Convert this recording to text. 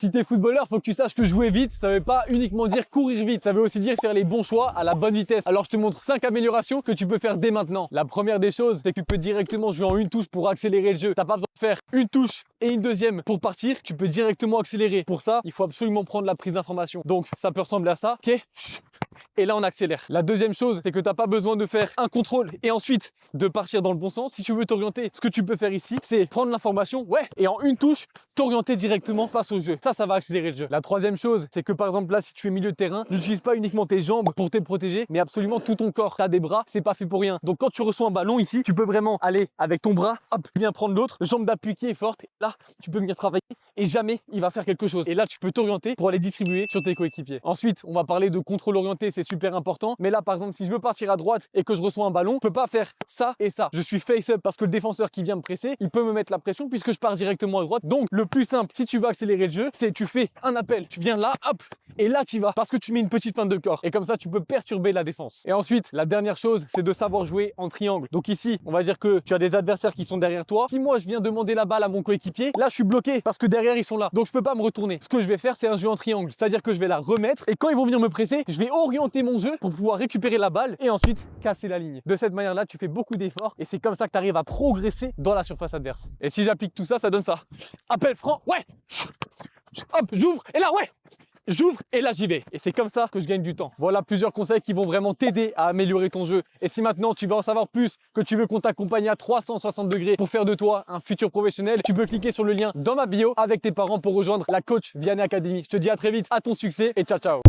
Si t'es footballeur, faut que tu saches que jouer vite, ça veut pas uniquement dire courir vite, ça veut aussi dire faire les bons choix à la bonne vitesse. Alors je te montre 5 améliorations que tu peux faire dès maintenant. La première des choses, c'est que tu peux directement jouer en une touche pour accélérer le jeu. T'as pas besoin de faire une touche et une deuxième pour partir, tu peux directement accélérer. Pour ça, il faut absolument prendre la prise d'information. Donc ça peut ressembler à ça, ok? Et là on accélère. La deuxième chose, c'est que t'as pas besoin de faire un contrôle et ensuite de partir dans le bon sens. Si tu veux t'orienter, ce que tu peux faire ici, c'est prendre l'information, ouais, et en une touche, t'orienter directement face au jeu. Ça va accélérer le jeu. La troisième chose, c'est que par exemple là, si tu es milieu de terrain, n'utilise pas uniquement tes jambes pour te protéger, mais absolument tout ton corps. T'as des bras, c'est pas fait pour rien. Donc quand tu reçois un ballon ici, tu peux vraiment aller avec ton bras, hop, bien prendre l'autre, jambe d'appui qui est forte. Et là, tu peux venir travailler et jamais il va faire quelque chose. Et là, tu peux t'orienter pour aller distribuer sur tes coéquipiers. Ensuite, on va parler de contrôle orienté, c'est super important. Mais là, par exemple, si je veux partir à droite et que je reçois un ballon, je peux pas faire ça et ça. Je suis face up parce que le défenseur qui vient me presser, il peut me mettre la pression puisque je pars directement à droite. Donc, le plus simple, si tu veux accélérer le jeu, c'est tu fais un appel, tu viens là, hop, et là tu vas parce que tu mets une petite feinte de corps. Et comme ça, tu peux perturber la défense. Et ensuite, la dernière chose, c'est de savoir jouer en triangle. Donc ici, on va dire que tu as des adversaires qui sont derrière toi. Si moi, je viens demander la balle à mon coéquipier, là, je suis bloqué parce que derrière, ils sont là. Donc, je peux pas me retourner. Ce que je vais faire, c'est un jeu en triangle. C'est-à-dire que je vais la remettre et quand ils vont venir me presser, je vais orienter mon jeu pour pouvoir récupérer la balle et ensuite casser la ligne. De cette manière-là, tu fais beaucoup d'efforts et c'est comme ça que tu arrives à progresser dans la surface adverse. Et si j'applique tout ça, ça donne ça. Appel franc, ouais. Hop, j'ouvre et là, ouais. J'ouvre et là j'y vais. Et c'est comme ça que je gagne du temps. Voilà plusieurs conseils qui vont vraiment t'aider à améliorer ton jeu. Et si maintenant tu veux en savoir plus, que tu veux qu'on t'accompagne à 360 degrés pour faire de toi un futur professionnel, tu peux cliquer sur le lien dans ma bio avec tes parents pour rejoindre la Coach Vianney Academy. Je te dis à très vite, à ton succès et ciao ciao.